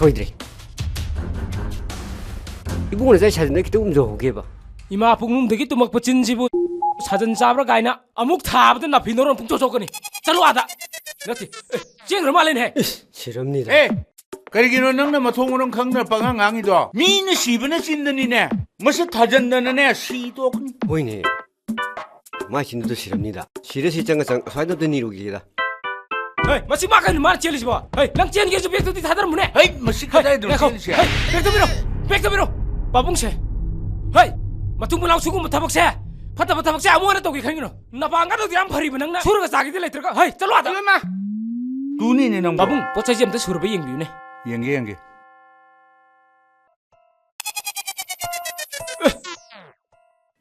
소이들이 이분은 제 사진을 기도 좀 해봐. 이마 북놈들이 또 먹고 진지부 사진 잡으러 가이나 아묵 타버든 나 비노는 북조조거니 잘로 와다. 그렇지. 쟁을 말리네. 싫습니다. 에 그러기는 너는 마통으로는 강날 방황 앙이도 미는 시분에 찐드니네 무슨 타전너네 시도 보이네. 마신도 싫습니다. 싫어서 있잖아 사이도든 이루기다. Hei, masih makan di mana cilis bawa? Hei, lang cian gitu biar tuh hadar mana? 에이 무슨 그다이 들으시지 Hei, bek tu biro, babung se. Hei, matung pulau suku mutabak se. Patabak se, amu ada togi kayaknya. Napa angkat tuh diam hari benang na? Suruh ke sakit lah terka. Hei, calo ada. 두니네 너 Babung, potong jam tu suruh bayang biu ne. 연기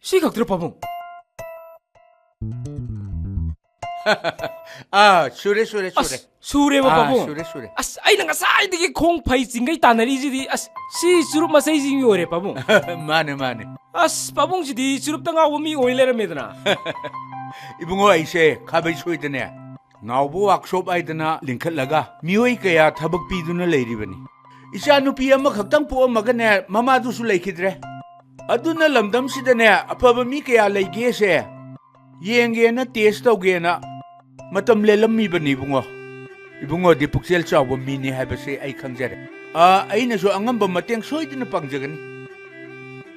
Sikak terus babung. 아 수레 Sure babung. 수레 As, ay nang asay di kong pay singay tanar iji di as si surup masay singi ore babung. 마네 As babung si di surup tanga wami oilera medana. 이bungo 아이세 가베 소이드네 나오보 워크숍 아이드나 링클라가 미오이 그야 타박 비두나 레이리버니 이샤 누피 아마 각당 포함마가네 마마두수 레이키드레 아두나 람담시드네 아파바 미 그야 레이게세 예eng게나 테스트 오게나 마탐 레람미버니 이bungo 이bungo 디 푹셀 차워 미니 하베세 아이 칸제레 아 아이나소 앙암바 마땡 소이드나 빵자가니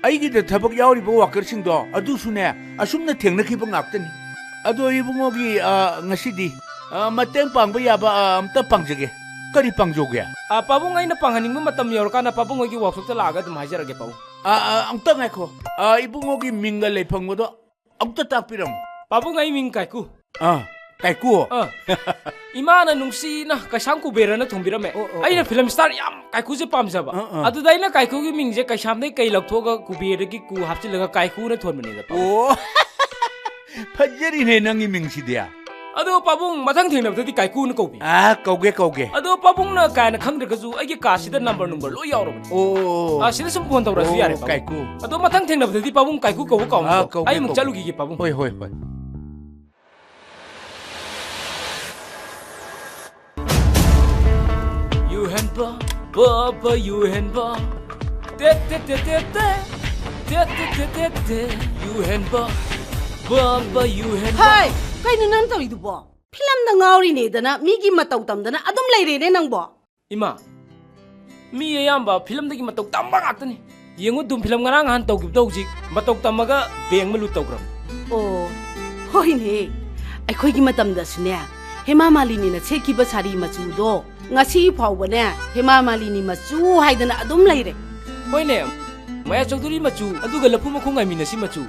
아이기데 타박 야오리보 와커싱도 아두수네 아숨나 땡나키바 납더니 아도 이bungo기 ngasi디 mateng pang bayaba amta pangjage kari pangjoge Ah, babung ay napanganing mo matam yor ka na babung ay workshop talaga dumhajar age babung. ang tangay ko ibungogi mingal ay pangmodo amta tapiram Pabung ay ming kai ku. Kai ku. Ima na nungsi na kaisam ku bera na thong birame. Ay na film star yam kai ku je pam jaba. Adu dai na kai ku gi ming je kaisam dai kai lak thoga ku bera gi ku hapchi laga kai ku na thon mani da. Oh. Phajari ne nangi ming si dia. Ado Pabung mathang theng na di kai ku na ko bi. Kauge. Ado Pabung na kai na khang de ga ju ai gi ka si da number lo yaw ro. Oh. Sida sum phone tawra su yare. Kai ku. Ado mathang theng na di Pabung kai ku ko ko. Ai mung chalu gi Pabung. Hoi. You handball, Papa, you handball. You handball, Papa, you handball. Hai, kay nang tawi du bo. Film na ngauri ne dana migi mataw tam dana adum laire ne nang bo. Ima, mi ayamba film dagi matok tamba ngakta ni. Yengu dum film ngarang han tawgib dawjik matok tamaga beng malu tawgram. Oh, hoi ne. Ay koy gi matam da sune. Hema Malini na cheki ba sari machu do. Ngasi phawba ne Hema Malini machu haidana adum laire. Hoi ne, maya chowdhury machu aduga lapu makhu ngai minasi machu.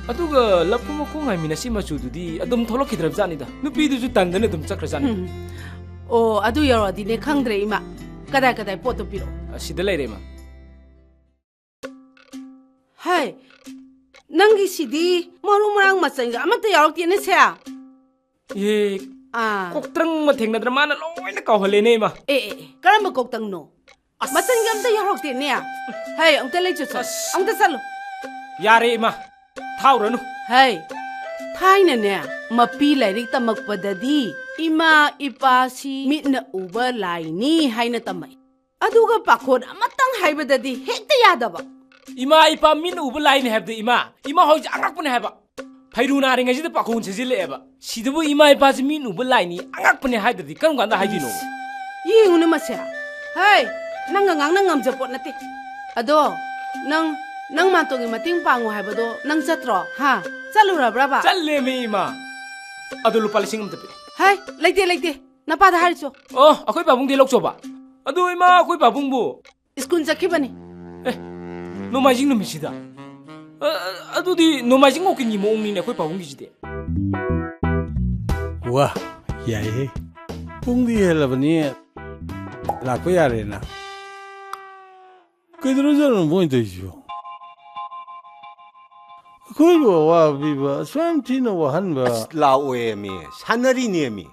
Aduga lapu makhu ngai minasi machu dudi adum tholok kidrab jani da. Nupi du ju tandana dum chakra jani. Oh, adu yaro di ne khangdre ima. Kadai poto piro. Sida laire ma. Hai. Nangi sidi maru marang masanga amata yarok tiene sa. Ye, koktrang matheng na dramana loina kawhale ne ma. Karamba koktang no. Masanga amta yarok tiene ya. Hai, ang telay chu sa. Ang ta salo. Yare ma. Thauranu. Hai. Thai na ne. Mapi lairik tamakpadadi. Ima ipasi mitna uba laini hai na tamay. Aduga pakod amatang haibadadi hekta yadaba. Ima ipa min uba laini habda ima. Ima hoj angak pune haba. Pairuna ring ajida pakon chejile eba. Sidabu ima ipa si min uba laini angak pune haidadi karum ganda haidino. Ye una masya. Hai, nang ngang nang ngamjapot nati. Ado, nang matongi mating pango haibado nang chatro ha. Chalura braba. Challe me ima. Ado lupa lising tapi. Hai, laite. Napada haricho. Oh, akoi babung di lok coba. Ado ima akoi babung bu. Iskun zakibani. Nomajing no misida. Ado di nomajing okin ni mo ongni ne akoi babung gijide. Wah, yae. Pungdi helabani lakko yare na. Kedro jano muito isso. Kulo wa biba swamtino wa hanba. 라오에미 사나리니에미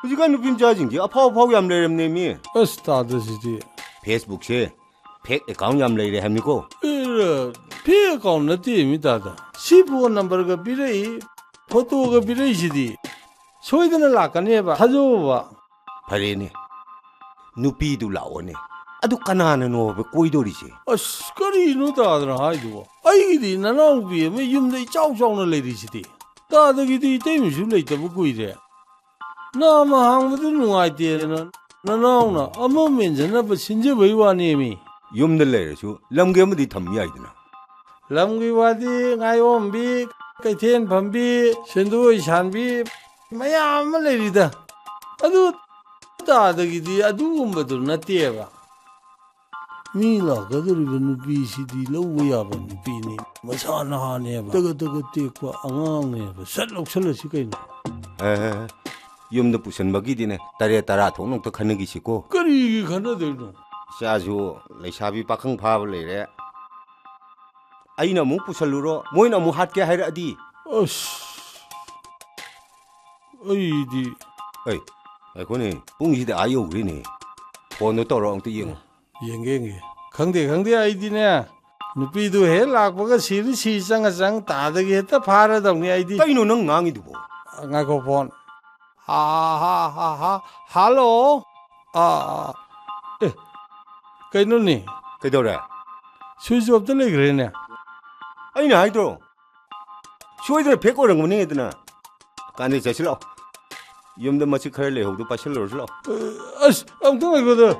우리가 누빔 자징지 아파오파오 얌레렘네미 Astadasiti. 페이스북에 팩 어카운트 얌레레 합니고 Pia kaun nati mitada. Sipu number ka birai, photo ka birai sidi. Soidana lakane ba. Hajo ba. 바레네 누피두 라오네 아두 까나나노 꼬이도리지 Askari no tadra haidu. Aigidi nanau bi me yumdai chau chau na lady sidi. Tadagidi temi su leita bu kuire. Na ma hangmadu nungai te na. Nanau na amo menjana ba sinje baiwani mi. 염들레르수 람게무디 탐미아이드나 Lamgi wadi ngayom bi kaiten pambi sendu shanbi mayam lerida. Adu tadagidi adu umbadu nateva. Mila kadari banu bi sidi lawa ba ni pini masana hane ba daga tekwa angang ne ba satlok salasi kaino. 에 염도 부선 먹이디네 따레 따라 동농도 가는 기시고 Kari kana deino. 샤주 레샤비 빠캉 파블레레 아이나 무 부설루로 모이나 무 핫게 하이라디 As aidi 에이 에코네 뿡시데 아요 우리네 번호 떨어 엉또 영 yengenge khangde aidi nupi du he lakbaga siri si chang tadagi heta phara dongni aidi 까이노 능 낭이두고 ngako phone ha hello kaino ni 그더래 switch off the leg rene 아이나 하이드로 쇼이들 백고랑 거니 했더나 간데 제실로 염도 마치 카일레 호도 빠실로슬로 as amtung igoda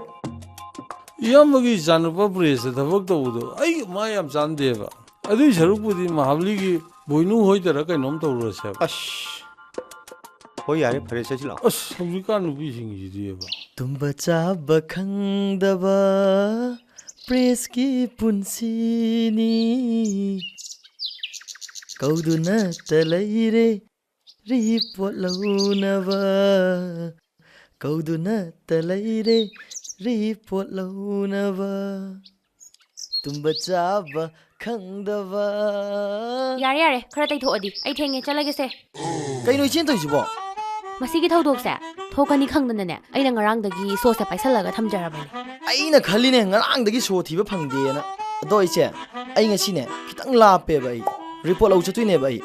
yamagi janpa prese thabak tawdo ai mayam jandeba adu sarupudi mahabli gi boinu hoidara kainom tawrase 아씨 거의 아래 프레셔실로 as hamrika nupi singi dieba तुम बचा बखंदबा press की पुंसीनी ꯀꯧꯗꯨꯅ ꯇ ꯂꯩꯔꯦ report ꯂꯧꯅꯕ ꯀꯧꯗꯨꯅ ꯇ ꯂꯩꯔꯦ ꯔꯤꯄꯣꯠ ꯂꯧꯅꯕ ꯇꯨꯝꯕ ꯆꯥꯕ ꯈꯪꯗꯕ ꯌꯥꯔꯦ ꯌꯥꯔꯦ ꯈꯔ ꯇꯩꯊꯣꯛꯑꯗꯤ ꯑꯩ ꯊꯦꯡꯉꯦ ꯆꯠꯂꯒꯦꯁꯦ ꯀꯩꯅꯣ ꯏꯆꯦꯟ ꯇꯧꯏꯁꯤꯕꯣ ꯃꯁꯤꯒꯤ ꯊꯧꯗꯣꯛꯁꯦ ꯊꯣꯛꯀꯅꯤ ꯈꯪꯗꯅꯅꯦ ꯑꯩꯅ ꯉꯔꯥꯡꯗꯒꯤ ꯁꯣꯁꯦ ꯄꯥꯏꯁꯜꯂꯒ ꯊꯝꯖꯔꯕꯅꯦ ꯑꯩꯅ ꯈꯜꯂꯤꯅꯦ ꯉꯔꯥꯡꯗꯒꯤ ꯁꯣ ꯊꯤꯕ ꯐꯪꯗꯦꯅ ꯑꯗꯣ ꯏꯆꯦ ꯑꯩ ꯉꯁꯤꯅꯦ ꯈꯤꯇꯪ ꯂꯥꯞꯄꯦꯕ ꯑꯩ ꯔꯤꯄꯣꯔꯠ ꯂꯧ ꯆꯠꯇꯣꯏꯅꯦꯕ ꯑꯩ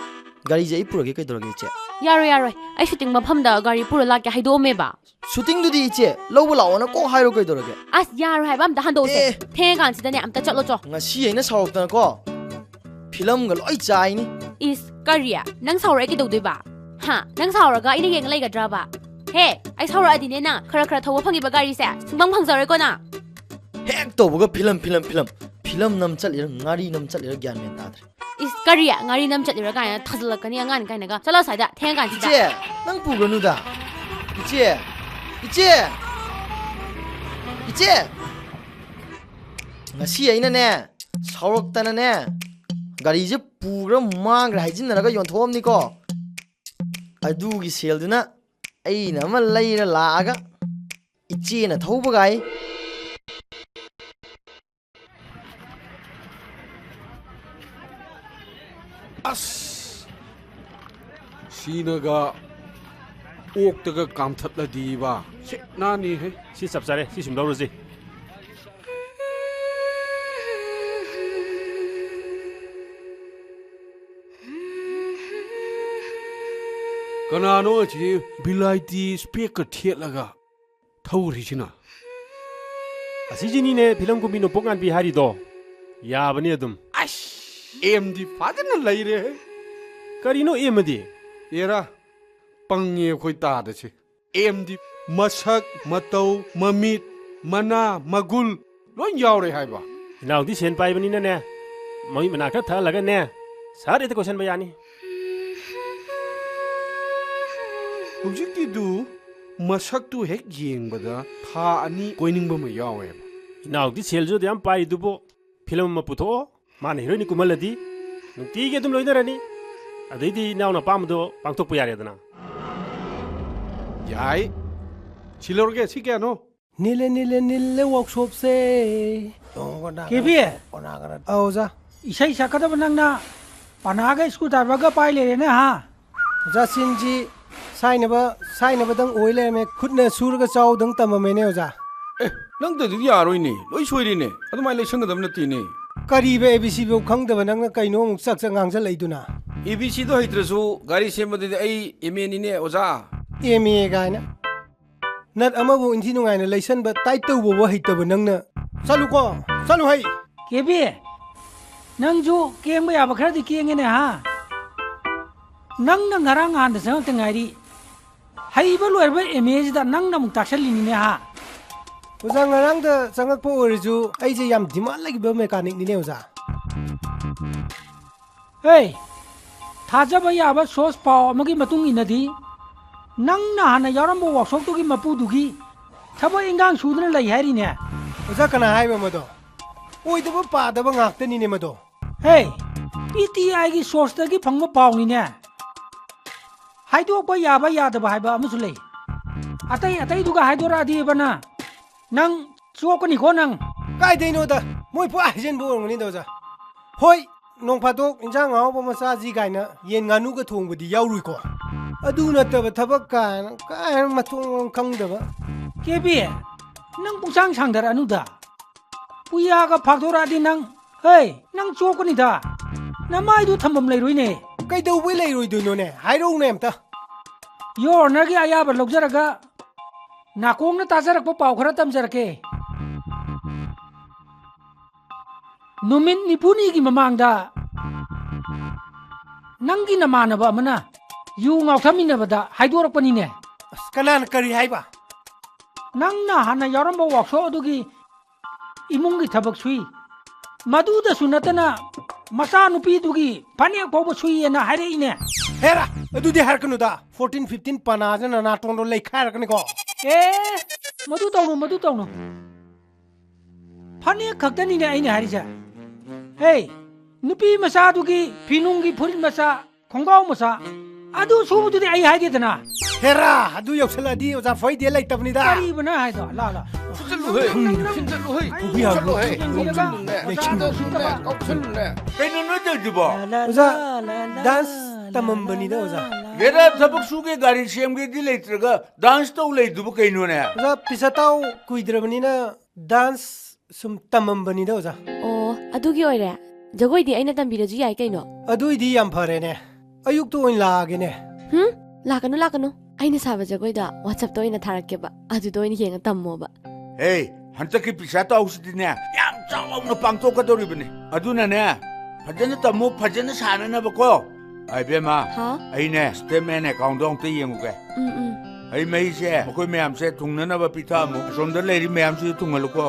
ꯒꯥꯔꯤꯁꯦ ꯑꯩ ꯄꯨꯔꯒꯦ ꯀꯩꯗꯧꯔꯒꯦ ꯏꯆꯦ ꯌꯥꯔꯣꯏ ꯌꯥꯔꯣꯏ ꯑꯩ ꯁꯨꯇꯤꯡ ꯃꯐꯝꯗ ꯒꯥꯔꯤ ꯄꯨꯔ ꯂꯥꯛꯀꯦ ꯍꯥꯏꯗꯣꯛꯑꯝꯃꯦꯕ ꯁꯨꯇꯤꯡꯗꯨꯗꯤ ꯏꯆꯦ ꯂꯧꯕ ꯂꯥꯛꯑꯣꯅ ꯀꯣꯛ ꯍꯥꯏꯔꯣ ꯀꯩꯗꯧꯔꯒꯦ ꯑꯁ ꯌꯥꯔꯣꯏ ꯍꯥꯏꯕ ꯑꯝꯇ ꯍꯟꯗꯣꯛꯎꯁꯦ ꯊꯦꯡꯉꯀꯥꯟꯁꯤꯗꯅꯦ ꯑꯝꯇ ꯆꯠꯂꯣ ꯆꯣ ꯉꯁꯤ ꯑꯩꯅ ꯁꯥꯎꯔꯛꯇꯅꯀꯣ ꯐꯤꯂꯝꯒ ꯂꯣꯏ ꯆꯥꯏꯅꯤ ꯏꯁ ꯀꯔꯤ ꯅꯪ ꯁꯥꯎꯔꯛꯑꯦ ꯀꯩꯗꯧꯗꯣꯏꯕ ꯍꯥ ꯅꯪ ꯁꯥꯎꯔꯒ ꯑꯩꯅ ꯌꯦꯡꯉ ꯂꯩꯒꯗ꯭ꯔꯕ ꯍꯦ ꯑꯩ ꯁꯥꯎꯔꯛꯑꯗꯤꯅꯦ ꯅꯪ ꯈꯔ ꯈꯔ ꯊꯧꯕ ꯐꯪꯉꯤꯕ ꯒꯥꯔꯤꯁꯦ ꯁꯨꯡꯐꯪ ꯐꯪꯖꯔꯣꯏꯀꯣ ꯅꯪ ꯍꯦꯛ ꯇꯧꯕꯒ ꯐꯤꯂꯝ ꯅꯝ ꯆꯠꯂꯤꯔ ꯉꯥꯔꯤ ꯅꯝ ꯆꯠꯂꯤꯔ ꯒ꯭ꯌꯥꯟ ꯃꯦꯟ ꯇꯥꯗ꯭ꯔꯦ ꯏꯁ ꯀꯔꯤ ꯉꯥꯔꯤ ꯅꯝ ꯆꯠꯂꯤꯔ ꯀꯥꯏꯅ ꯊꯥꯖꯤꯜꯂꯛꯀꯅꯤ ꯑꯉꯥꯡ ꯀꯥꯏꯅꯒ ꯆꯠꯂꯣ ꯁ꯭ꯋꯥꯏꯗ ꯊꯦꯡꯉꯀꯥꯟꯁꯤꯗ 이제 난 부르누다 이제 ngasi ainane sauraktanaने गारीजे पुग्रा मांग्रा हाइजिनरगा योंथोमनिको अदुगी सेलदुना अइना अमा लैरा लागा इचेना थौबगाई सीनगा ओक्तगा कामथतलदीबा से नानी है सी सब सारे सी सुम लौरजे कनानो अछि बिलाइती स्पेक का थेलगा थौरिसिना असीजिनी ने फिल्म को मिनो पोंगान बिहारी दो याबनी अदुम अश एमडी फादन लैरे करिनो एमदी एरा पंगे खोइ तादछे एमडी मसक मतौ ममित मना मगुल लोन यावरे हाइबा नाउदी सेन पाइबनी ने मई मना का था लगा ने सारे ते क्वेश्चन बयानी हुजिकती दु मसक तु हेक येंगबदा था अनि कोइनिंग बम यावे नाउदी सेल जो याम पाइ दुबो फिल्म म पुथो माने हिरोइन कुमलदी नुती के तुम लोइनरनी अदैदी नाउना पामदो पांगथोक यारेदना याय चिलोरगे सिकेनो नीले नीले नीले वर्कशॉप से केबी औजा इसाई सकदब नंगना पनागा स्कूल दरबगा पाइ लेरेने हा जासिन जी साइनबा दंग ओइले में खुदने सुरगा चाव दंग तममेने औजा नंग ददि यारोइने लोइ सोइरिने अदुमाइ लेसंगदब नतिने करीबे एबीसी बो खंगदब नंग कइनो मुक चक चक ngang लैदुना एबीसी दो हैत्रसु गाड़ी सेमदि आई एमएनिने ओजा एमए गायना नट अमबु इंथि नुगाइना लैसनबा टाइटौ बो हैतब नंगना चलु है केबी नंगजु केंगबा याबा खरदि केंगेने हा नंगना ngarang han da sang tengairi haiba loirba image da nangna muk taksalini ha ओजा ngarang da changak po oriju aije yam dimal lagi ba mechanic ni ne ओजा hey thajaba yaba source paw amagi matung inadi nangna hana yarambo workshop to gi mapu dugi thabo ingang sudna lai hari ne ओजा kana hai ba mado oi da ba pa da ba ngak ta ni ne mado hey PTI gi source da gi phangba paw ni ne haido ba yaba yada ba haiba amusu lei atai duga haidora di bana nang chokani ko nang kai deino da moi po ajen bo ngani da ओजा hoi nong phatok injang ngau ba macha ji gaina yen nganu ga thong budi yaurui ko adu na ta ba thabak ka mathung khang da ba kebi nang pusang sangdar anu da puya ga phakdora di nang hey nang chokani da namai du thambam leiroi ne kai dau bai leiroi du no ne hairo ne amta yor na gi aya ba logjaraga nakong na tajarak pa paw khara tamjarake numin nipuni gi mamangda nangi namanaba amana yu ngau thaminabada haidorakpani ne kanan kari haiba nangna hana yaramba workshop adugi imungi thabak sui maduda sunatana masa nupi dugi phane pawba sui na haire ine hera adu di har kanu da 14 15 pana jana na tondo lei khar kani ko madu tawno phane khaktani ne aine harija hey नुपी मसादुगी फिनुंगी फुल मसा खोंगाव मसा अदु सुबुदुदि आई हाइदेदना हेरा अदु यौसलादी ओजा फोइदे लैतबनिदा करी बना हाइदो ला ला चलो हे चलो हे चलो हे कहीं न जल्दी ओजा डांस तमंबनिदा ओजा मेरा सबक सुगे गाड़ी सेम के दिले इतरगा डांस तो ले दुब कहीं न ओजा पिसताओ कुइद्रबनिना डांस सुम तमंबनिदा ओजा ओ अदुगी ओइरे जगोइदि अइना तंबिरजु याइ कइनो अदुइदी याम फरेने अयुक तो ओइन लागेने लाकनु लाकनु अइना साबा जगोइदा WhatsApp तो अइना थारक्केबा अदुदो अइना येंगा तम्मोबा ए हंतक की पिसा तो औसदिने याम चावनो पांगतो का दोरिबने अदुना ने फजन तमो फजन सानना बको आई बेमा अइने स्टेटमेंट अकाउंट दोंग ते येंगुगे आई मई से मकोय मैम से थुंगना बा पिथा मु सोंदर लेरी मैम से थुंगलुको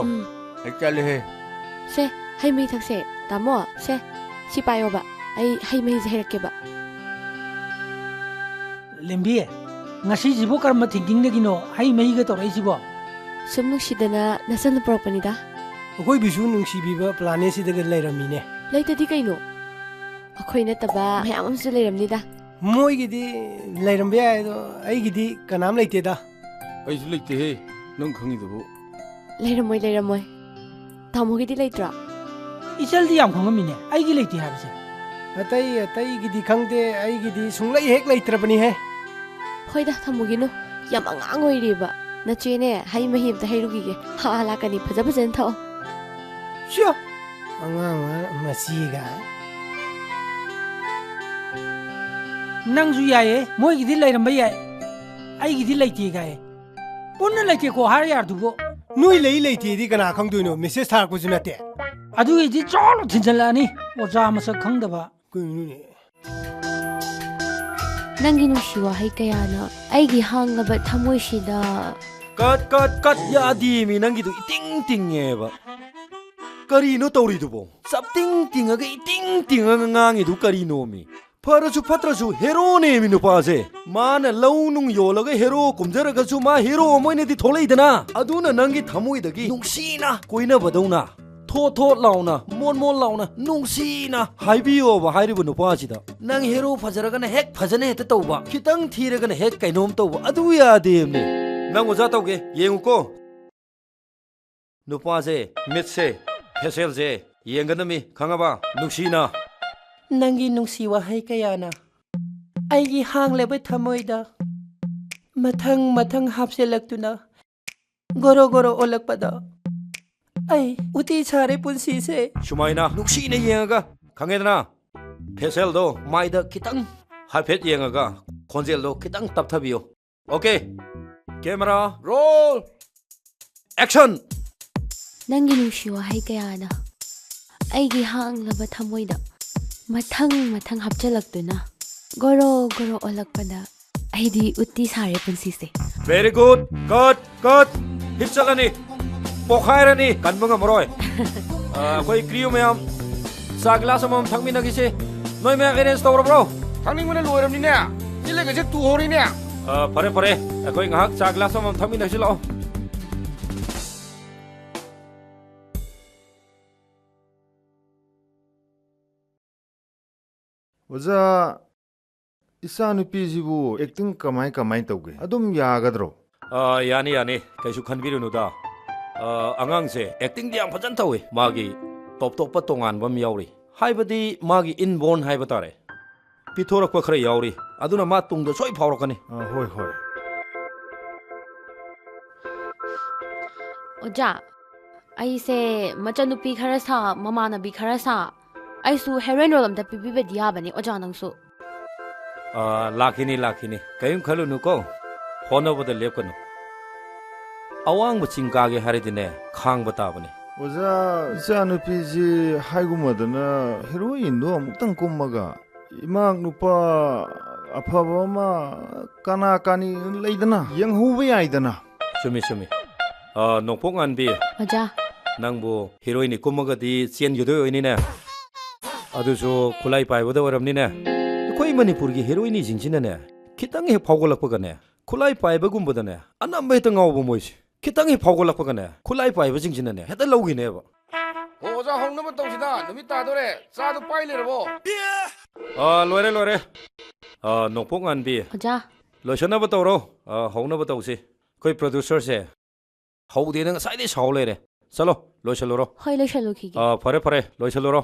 आई चले हे से हाई मई थकसे तामो से सिपायोबा आई high May J हेरक्केबा लेम्बी ngasi jibo karma thinking de gino hai mei ga torai jibo sum nusidana nasan propanida akoi bisu nungsi biba planet si daga leiramine leitadi kaino akoi na taba mayam amsu leiramnida moi gidi leirambe ai do ai gidi kanam leite da ai su leite he nang khangi do leiramoi tamo gidi leitra isal di yam khongam mine ai gi leite habse atai gidi khangde ai gidi sunglai hek leitrabani he hoida thamugino yam angang oiriba nachene hai mahim ta heirugi ha halakani phaja phajan thao sure angang masiga nangju yae moi gidi leirambai yae ai gidi leite ga e punna leite ko har yar dugo nui leite di kana khangduino message thar ko junate adu gi cholo thinjalani oja masa khangdaba kuinu ne nangi nushiwa hai kayana aigi hangaba thamoishida cut ya di mi nangi du ting ting eba kari no tori du bo sap ting ting aga ting ngangi du kari no mi pharasu phatrasu hero ne mi nu pa se mana launung yolaga hero kumjaraga su ma hero moine di tholei dana aduna nangi thamoi dagi nungsina koina badona थो लाउना मोन लाउना नुंसीना हाइबियो बा हाइरिबो नुपासिदा नंग हेरो फजरगन हेक फजने हेत तौबा खितंग थीरगन हेक कैनोम तौबा अदु यादेमने नंग ओजा तौगे येंगुको नुपासे मिटसे फेसेल जे येंगनमी खंगाबा नुंसीना नंगी नुंसी वाहै कयाना आइगी हांग लेबे थमोइदा मथंग हापसेलक्तुना गोरो ओलकपदा आई उती सारे पुंसी से सुमाइना नुक्सी ने येंगा खंगेदना फेसेल दो माइदा खितंग हाफेट येंगा खोंजेल दो खितंग तपथबियो okay camera roll action nangi nushiwa hai kayana aigi hanglaba thamoida mathang hapchalaktuna goro olakpada aidi utti sare punsi se very good cut हिचलनी पोखायरनी कनबंग मरोय कोई क्रियो में हम चा ग्लास हम थंगमिनगी से नोय में अरेंज तौर ब्रो थांनिंग मने लोयरमनि ने जिले गजे तू होरी ने फरे कोई ngahak चा ग्लास हम थंगमिनगी लाओ ओजा इसा नुपीजिबु एक्टिंग कमाई तौगे अदुम यागद्रो यानी कैसु खनबिरुनुदा अंगांग से एक्टिंग दियाम फजन तौवे मागी टॉप तोंगान बम यावरी हाइबदी मागी इनबोर्न हाइब तारे पिथोरक खरे यावरी अदुना मा तुंग सोई फावरकनी होय ओजा ऐसे मचनुपी खरसा ममानबी खरसा ऐसु हेरोइन रोल अमदा पिबिबे दियाबनी ओजा नंगसु लाखिनी कयम खलुनु को होनबद लेपकनु अवांग चिंकागे हरिदिने खांग बताबनी ओजा इसा नुपीजी हाइगुमदना हेरोइन दो अमुक्तंग कुमगा इमाग नुपा अफबमा काना कानी लेदना यंग हुबे आइदना सुमी नोंपोंग अनबी ओजा नंगबो हेरोइन कुमगदी चेन युदो ओइनिने अदुसो खुलाई पाइबदो वरमनिने कोई मणिपुर की हेरोइन जिंजिनने खितंग हे फावगलपगने खुलाई पाइबगुंबदने अनंबे त गावबो मोइस खितंग हे फावगलपगने खुलाई पाइब जिंजिनने हेता लौगिनेबा ꯆꯥ ꯍꯧꯅꯕ ꯇꯧꯁꯤꯗ ꯅꯨꯃꯤꯠ ꯇꯥꯗꯣꯔꯦ ꯆꯥꯗꯣ ꯄꯥꯏ ꯂꯩꯔꯕꯣ ꯂꯣꯏꯔꯦ ꯂꯣꯏꯔꯦ ꯅꯣꯡꯄꯣꯛ ꯉꯥꯟꯕꯤ ꯑꯣꯖꯥ ꯂꯣꯏꯁꯟꯅꯕ ꯇꯧꯔꯣ ꯍꯧꯅꯕ ꯇꯧꯁꯤ ꯑꯩꯈꯣꯏ ꯄ꯭ꯔꯣꯗ꯭ꯌꯨꯁꯔꯁꯦ ꯍꯧꯗꯦꯅ ꯉꯁꯥꯏꯗꯩ ꯁꯥꯎ ꯂꯩꯔꯦ ꯆꯠꯂꯣ ꯂꯣꯏꯁꯜꯂꯨꯔꯣ ꯍꯣꯏ ꯂꯣꯏꯁꯜꯂꯨꯈꯤꯒꯦ ꯐꯔꯦ ꯐꯔꯦ ꯂꯣꯏꯁꯜꯂꯨꯔꯣ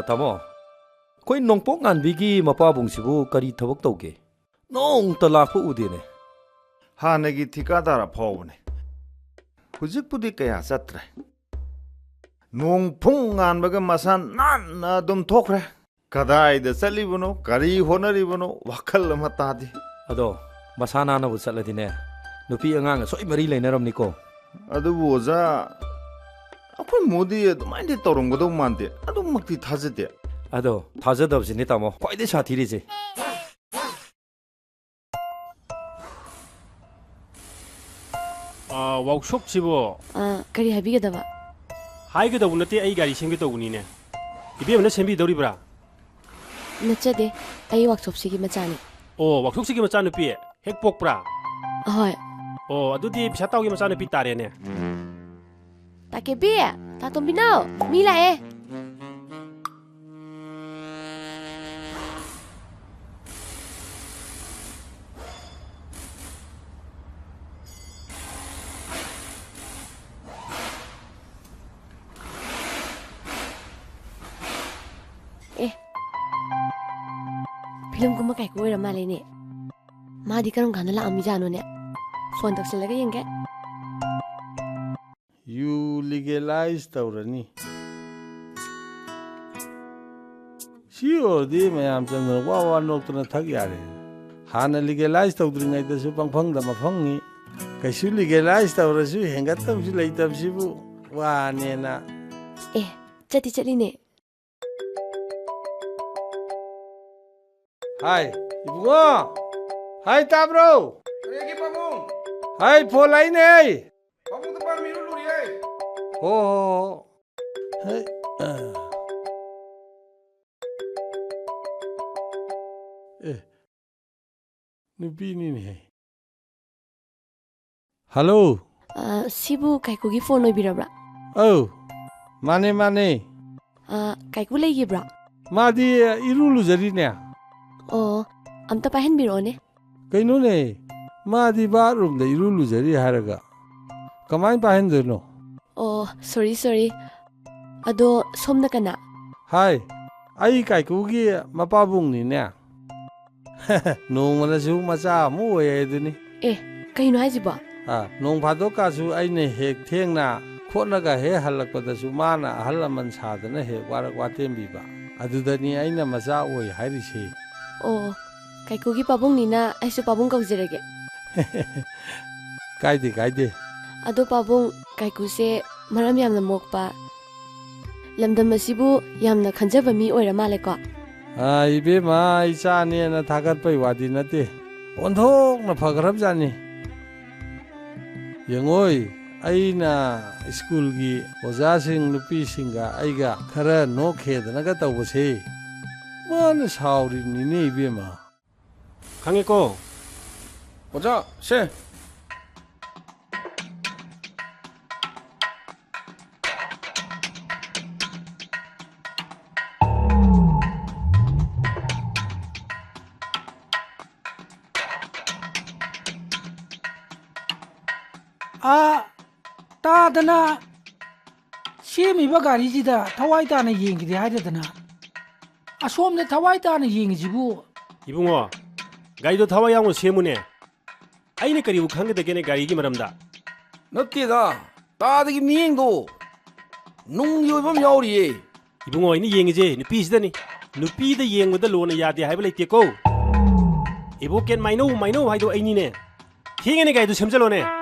ꯇꯥꯃꯣ ꯑꯩꯈꯣꯏ ꯅꯣꯡꯄꯣꯛ ꯉꯥꯟꯕꯤꯒꯤ ꯃꯄꯥꯕꯨꯡꯁꯤꯕꯨ ꯀꯔꯤ ꯊꯕꯛ ꯇꯧꯒꯦ ꯅꯣꯡꯇ ꯂꯥꯛꯄ ꯎꯗꯦꯅꯦ ꯍꯥꯟꯅꯒꯤ ꯊꯤꯀꯥꯗꯥꯔ ꯐꯥꯎꯕꯅꯦ ꯍꯧꯖꯤꯛꯄꯨꯗꯤ ꯀꯌꯥ ꯆꯠꯇ꯭ꯔꯦ ꯅꯣꯡ ꯐꯨꯡ ꯉꯥꯟꯕꯒ ꯃꯁꯥ ꯅꯥꯟꯅ ꯑꯗꯨꯝ ꯊꯣꯛꯈ꯭ꯔꯦ ꯀꯗꯥꯏꯗ ꯆꯠꯂꯤꯕꯅꯣ ꯀꯔꯤ ꯍꯣꯠꯅꯔꯤꯕꯅꯣ ꯋꯥꯈꯜ ꯑꯃ ꯇꯥꯗꯦ ꯑꯗꯣ ꯃꯁꯥ ꯅꯥꯟꯅꯕꯨ ꯆꯠꯂꯗꯤꯅꯦ ꯅꯨꯄꯤ ꯑꯉꯥꯡꯒ ꯁꯣꯏ ꯃꯔꯤ ꯂꯩꯅꯔꯝꯅꯤꯀꯣ ꯑꯗꯨꯕꯨ ꯑꯣꯖꯥ ꯑꯩꯈꯣꯏ ꯃꯣꯗꯤ ꯑꯗꯨꯃꯥꯏꯅꯗꯤ ꯇꯧꯔꯝꯒꯗꯧ ꯃꯥꯟꯗꯦ ꯑꯗꯨꯃꯛꯇꯤ ꯊꯥꯖꯗꯦ ꯑꯗꯣ ꯊꯥꯖꯗꯕꯁꯤꯅꯤ ꯇꯥꯃꯣ ꯈ꯭ꯋꯥꯏꯗꯩ ꯁꯥꯊꯤꯔꯤꯁꯦ ꯋꯥꯛꯁꯣꯞꯁꯤꯕꯨ ꯀꯔꯤ ꯍꯥꯏꯕꯤꯒꯗꯕ ꯍꯥꯏꯒꯗꯧꯕ ꯅꯠꯇꯦ ꯑꯩ ꯒꯥꯔꯤ ꯁꯦꯝꯒꯦ ꯇꯧꯕꯅꯤꯅꯦ ꯏꯕꯦꯝꯃꯅ ꯁꯦꯝꯕꯤꯗꯧꯔꯤꯕ꯭ꯔꯥ ꯅꯠꯆꯗꯦ ꯑꯩ ꯋꯥꯛꯁꯣꯞꯁꯤꯒꯤ ꯃꯆꯥꯅꯤ ꯑꯣ ꯋꯥꯛꯁꯣꯞꯁꯤꯒꯤ ꯃꯆꯥꯅꯨꯄꯤ ꯍꯦꯛ ꯄꯣꯛꯄ꯭ꯔꯥ ꯑꯍꯣꯏ ꯑꯣ ꯑꯗꯨꯗꯤ ꯄꯩꯁꯥ ꯇꯥꯎꯒꯤ ꯃꯆꯥꯅꯨꯄꯤ ꯇꯥꯔꯦꯅꯦ ꯇꯥꯀꯦꯕꯤ ꯇꯥꯇꯣꯝꯕꯤꯅꯥꯎ ꯃꯤ ꯂꯥꯛꯑꯦ ꯐꯤꯂꯝꯒꯨꯝꯕ ꯀꯥꯏꯀꯨ ꯑꯣꯏꯔ ꯃꯥꯜꯂꯦꯅꯦ ꯃꯥꯗꯤ ꯀꯔꯝ ꯀꯥꯟꯗ ꯂꯥꯛꯑꯝꯃꯤꯖꯥꯠꯅꯣꯅꯦ ꯐꯣꯟ ꯇꯧꯁꯤꯜꯂꯒ ꯌꯦꯡꯒꯦ ꯌꯨ ꯂꯤꯒꯦꯂꯥꯏꯁ ꯇꯧꯔꯅꯤ ꯁꯤ ꯑꯣꯏꯔꯗꯤ ꯃꯌꯥꯝ ꯆꯪꯗꯅ ꯋꯥ ꯋꯥ ꯅꯣꯛꯇꯅ ꯊꯛ ꯌꯥꯔꯦ ꯍꯥꯟꯅ ꯂꯤꯒꯦꯂꯥꯏꯁ ꯇꯧꯗ꯭ꯔꯤꯉꯩꯗꯁꯨ ꯄꯪꯐꯪꯗ ꯃꯐꯪꯉꯤ ꯀꯩꯁꯨ ꯂꯤꯒꯦꯂꯥꯏꯁ ꯇꯧꯔꯁꯨ ꯍꯦꯟꯒꯠꯇꯕꯁꯨ ꯂꯩꯇꯕꯁꯤꯕꯨ ꯋꯥꯅꯦꯅ ꯆꯠꯇꯤ ꯆꯠꯂꯤꯅꯦ ꯍꯥꯏ 이붕어 하이 따브로 ꯀꯔꯤꯒꯤ ꯄꯥꯕꯨꯡ 하이 폴라이네 ꯄꯥꯕꯨꯡꯗ ꯄꯥꯔꯃꯤꯔꯨ ꯂꯨꯔꯤꯌꯦ 호 하이 누비니네 할로 ꯁꯤꯕꯨ ꯀꯥꯏꯀꯨꯒꯤ ꯐꯣꯟ ꯑꯣꯏꯕꯤꯔꯕ꯭ꯔꯥ ꯑꯧ ꯃꯥꯅꯦ ꯃꯥꯅꯦ ꯀꯥꯏꯀꯨ ꯂꯩꯈꯤꯕ꯭ꯔꯥ ꯃꯥꯗꯤ ꯏꯔꯨ ꯂꯨꯖꯔꯤꯅꯦ ꯑꯣ ꯑꯝꯇ ꯄꯥꯏꯍꯟꯕꯤꯔꯛꯑꯣꯅꯦ ꯀꯩꯅꯣꯅꯦ ꯃꯥꯗꯤ ꯕꯥꯠꯔꯨꯝꯗ ꯏꯔꯨ ꯂꯨꯖꯔꯤ ꯍꯥꯏꯔꯒ ꯀꯃꯥꯏꯅ ꯄꯥꯏꯍꯟꯗꯣꯏꯅꯣ ꯑꯣ ꯁꯣꯔꯤ ꯑꯗꯣ ꯁꯣꯝꯅ ꯀꯅꯥ ꯍꯥꯏ ꯑꯩ ꯀꯥꯏꯀꯨꯒꯤ ꯃꯄꯥꯕꯨꯡꯅꯤꯅꯦ ꯅꯣꯡꯃꯅꯁꯨ ꯃꯆꯥ ꯑꯃ ꯑꯣꯏ ꯑꯗꯨꯅꯤ ꯀꯩꯅꯣ ꯍꯥꯏꯁꯤꯕꯣ ꯅꯣꯡ ꯐꯥꯗꯣꯛꯀꯥꯁꯨ ꯑꯩꯅ ꯍꯦꯛ ꯊꯦꯡꯅ ꯈꯣꯠꯂꯒ ꯍꯦꯛ ꯍꯜꯂꯛꯄꯗꯁꯨ ꯃꯥꯅ ꯑꯍꯜ ꯂꯃꯟ ꯁꯥꯗꯅ ꯍꯦꯛ ꯋꯥꯔꯛ ꯋꯥꯇꯦꯝꯕꯤꯕ ꯑꯗꯨꯗꯅꯤ ꯑꯩꯅ ꯃꯆꯥ ꯑꯣꯏ ꯍꯥꯏꯔꯤꯁꯦ ꯑꯣ ꯀꯥꯏꯀꯨꯒꯤ ꯄꯥꯕꯨꯡꯅꯤꯅ ꯑꯩꯁꯨ ꯄꯥꯕꯨꯡ ꯀꯧꯖꯔꯒꯦ ꯀꯥꯏꯗꯦ ꯑꯗꯣ ꯄꯥꯕꯨꯡ ꯀꯥꯏꯀꯨꯁꯦ ꯃꯔꯝ ꯌꯥꯝꯅ ꯃꯣꯛꯄ ꯂꯝꯗꯝ ꯑꯁꯤꯕꯨ ꯌꯥꯝꯅ ꯈꯟꯖꯕ ꯃꯤ ꯑꯣꯏꯔ ꯃꯥꯜꯂꯦꯀꯣ 이베마 이짜니에나 다갓바이 와디나띠 온통나 파그랍자니 영어이 아이나 스쿨기 오자싱 누피싱가 아이가 카라 노케드나가 따오보세 뭐는 사우리니네 이베마 강했고 오자 세 ꯇꯥꯗꯅ ꯁꯦꯝꯃꯤꯕ ꯒꯥꯔꯤꯁꯤꯗ ꯊꯋꯥꯏ ꯇꯥꯅ ꯌꯦꯡꯈꯤꯗꯦ ꯍꯥꯏꯗꯗꯅ ꯑꯁꯣꯝꯗ ꯊꯋꯥꯏ ꯇꯥꯅ ꯌꯦꯡꯉꯤꯁꯤꯕꯨ 이붕어 가리도 타와 양을 세무네 아이네 가리고 칸게되게네 가리기 말합니다 ꯅꯠꯇꯦꯗ ꯇꯥꯗꯒꯤ ꯃꯤꯌꯦꯡꯗꯣ ꯅꯨꯡꯒꯤ ꯑꯣꯏꯕ ꯑꯃ ꯌꯥꯎꯔꯤꯌꯦ 이붕어 이니 ꯌꯦꯡꯉꯤꯁꯦ ꯅꯨꯄꯤꯁꯤꯗꯅꯤ ꯅꯨꯄꯤꯗ ꯌꯦꯡꯕꯗ ꯂꯣꯟꯅ ꯌꯥꯗꯦ ꯍꯥꯏꯕ ꯂꯩꯇꯦꯀꯣ 이보켄 마이노 하이도 아이니네 ꯊꯦꯡꯉꯦꯅꯦ 가이도 샘절로네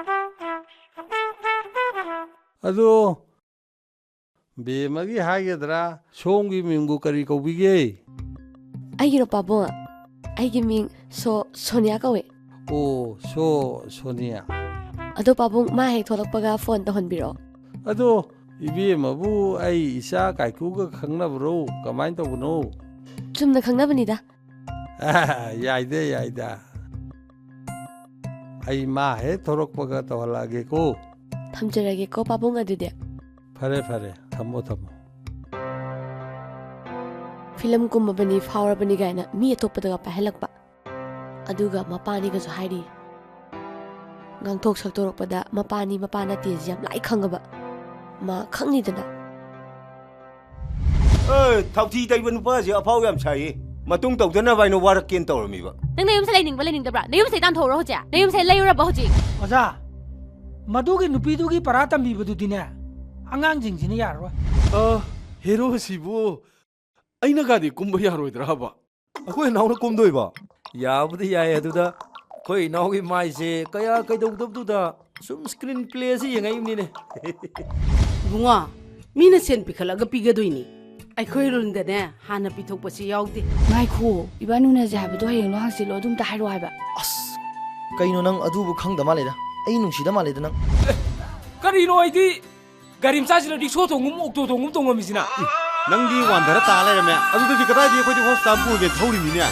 ꯑꯗꯣ ꯕꯦꯃꯒꯤ ꯍꯥꯏꯒꯗ꯭ꯔꯥ ꯁꯣꯝꯒꯤ ꯃꯤꯡꯕꯨ ꯀꯔꯤ ꯀꯧꯕꯤꯒꯦ ꯑꯩꯒꯤꯔꯣ ꯄꯥꯕꯨꯡ ꯑꯩꯒꯤ ꯃꯤꯡ ꯁꯣꯅꯤꯌꯥ ꯀꯧꯋꯦ ꯑꯣ ꯁꯣꯅꯤꯌꯥ ꯑꯗꯣ ꯄꯥꯕꯨꯡ ꯃꯥ ꯍꯦꯛ ꯊꯣꯛꯂꯛꯄꯒ ꯐꯣꯟ ꯇꯧꯍꯟꯕꯤꯔꯛꯑꯣ ꯑꯗꯣ 이베마부 ꯑꯩ ꯏꯆꯥ ꯀꯥꯏꯀꯨꯒ ꯈꯪꯅꯕ꯭ꯔꯣ ꯀꯃꯥꯏꯅ ꯇꯧꯕꯅꯣ ꯆꯨꯝꯅ ꯈꯪꯅꯕꯅꯤꯗ ꯌꯥꯏꯗ ꯑꯩ ꯃꯥ ꯍꯦꯛ ꯊꯣꯔꯛꯄꯒ ꯇꯧꯍꯜꯂꯛꯑꯒꯦꯀꯣ ꯊꯝꯖꯔꯒꯦꯀꯣ ꯄꯥꯕꯨꯡ ꯑꯗꯨꯗꯤ ꯐꯔꯦ ꯐꯔꯦ ꯊꯝꯃꯣ ꯊꯝꯃꯣ ꯐꯤꯂꯝ ꯀꯨꯝꯃꯕꯅꯤ ꯐꯥꯎꯔꯕꯅꯤ ꯀꯥꯏꯅ ꯃꯤ ꯑꯇꯣꯞꯄꯗꯒ ꯄꯥꯏꯍꯜꯂꯛꯄ ꯑꯗꯨꯒ ꯃꯄꯥꯅꯤꯒꯁꯨ ꯍꯥꯏꯔꯤ ꯉꯥꯡꯊꯣꯛ ꯁꯛꯇꯣꯔꯛꯄꯗ ꯃꯄꯥꯅꯤ ꯃꯄꯥ ꯅꯠꯇꯦꯁꯤ ꯌꯥꯝ ꯂꯥꯏ ꯈꯪꯉꯕ ꯃꯥ ꯈꯪꯅꯤꯗꯅ ꯊꯧꯊꯤ ꯇꯩꯕ ꯅꯨꯄꯥꯁꯦ ꯑꯐꯥꯎ ꯌꯥꯝ ꯁꯥꯏꯌꯦ ꯃꯇꯨꯡ ꯇꯧꯗꯅꯕ ꯑꯩꯅ ꯋꯥꯔꯛꯀꯦꯅ ꯇꯧꯔꯝꯃꯤꯕ ꯅꯪ ꯅꯌꯨꯝꯁꯦ ꯂꯩꯅꯤꯡꯕ ꯂꯩꯅꯤꯡꯗꯕ꯭ꯔꯥ ꯅꯌꯨꯝꯁꯦ ꯇꯥꯟꯊꯣꯛꯎꯔꯣ ꯍꯧꯖꯤꯛ ꯅꯌꯨꯝꯁꯦ ꯂꯩꯔꯨꯔꯕ ꯍꯧꯖꯤꯛ ꯑꯣꯖꯥ ꯃꯗꯨꯒꯤ ꯅꯨꯄꯤꯗꯨꯒꯤ ꯄꯔꯥ ꯇꯝꯕꯤꯕꯗꯨꯗꯤꯅꯦ ꯑꯉꯥꯡꯁꯤꯡꯁꯤꯅ ꯌꯥꯔꯣꯏ ꯍꯦꯔꯣꯁꯤꯕꯨ ꯑꯩꯅꯒꯗꯤ ꯀꯨꯝꯕ ꯌꯥꯔꯣꯏꯗ꯭ꯔꯥꯕ ꯑꯩꯈꯣꯏ ꯏꯅꯥꯎꯅ ꯀꯨꯝꯗꯣꯏꯕ ꯌꯥꯕꯨꯗꯤ ꯌꯥꯏ ꯑꯗꯨꯗ ꯑꯩꯈꯣꯏ ꯏꯅꯥꯎꯒꯤ ꯃꯥꯏꯁꯦ ꯀꯌꯥ ꯀꯩꯗꯧꯗꯕꯗꯨꯗ ꯁꯨꯝ ꯁ꯭ꯀ꯭ꯔꯤꯟ ꯄ꯭ꯂꯦꯁꯤ ꯌꯦꯡꯉꯛꯏꯕꯅꯤꯅꯦ ꯏꯕꯨꯡꯉꯣ ꯃꯤꯅ ꯁꯦꯟ ꯄꯤꯈꯠꯂꯒ ꯄꯤꯒꯗꯣꯏꯅꯤ ꯑꯩꯈꯣꯏ ꯔꯨꯜꯗꯅꯦ ꯍꯥꯟꯅ ꯄꯤꯊꯣꯛꯄꯁꯤ ꯌꯥꯎꯗꯦ ꯉꯥꯏꯈꯣ ꯏꯕꯥꯅꯨꯅꯁꯦ ꯍꯥꯏꯕꯗꯣ ꯍꯌꯦꯡꯂꯣ ꯍꯪꯆꯤꯠꯂꯣ ꯑꯗꯨꯝꯇ ꯍꯥꯏꯔꯛꯑꯣ ꯍꯥꯏꯕ ꯑꯁ ꯀꯩꯅꯣ ꯅꯪ ꯑꯗꯨꯕꯨ ꯈꯪꯗ ꯃꯥꯜꯂꯦꯗ ꯑꯩ ꯅꯨꯡꯁꯤꯗ ꯃꯥꯜꯂꯦꯗ ꯅꯪ ꯀꯔꯤꯅꯣ ꯑꯩꯗꯤ ꯒꯥꯔꯤ ꯃꯆꯥꯁꯤꯅ ꯔꯤꯛꯁꯣ ꯊꯣꯡꯒꯨꯝ ꯑꯣꯛꯇꯣ ꯊꯣꯡꯒꯨꯝ ꯇꯣꯡꯉꯝꯃꯤꯁꯤꯅ ꯅꯪꯗꯤ ꯋꯥꯟꯊꯔ ꯇꯥ ꯂꯩꯔꯝꯃꯦ ꯑꯗꯨꯗꯗꯤ ꯀꯗꯥꯏꯗꯤ ꯑꯩꯈꯣꯏꯗꯤ ꯍꯣꯁꯄꯤꯇꯥꯜ ꯄꯨꯔꯒꯦ ꯊꯧꯔꯤꯃꯤꯅꯦ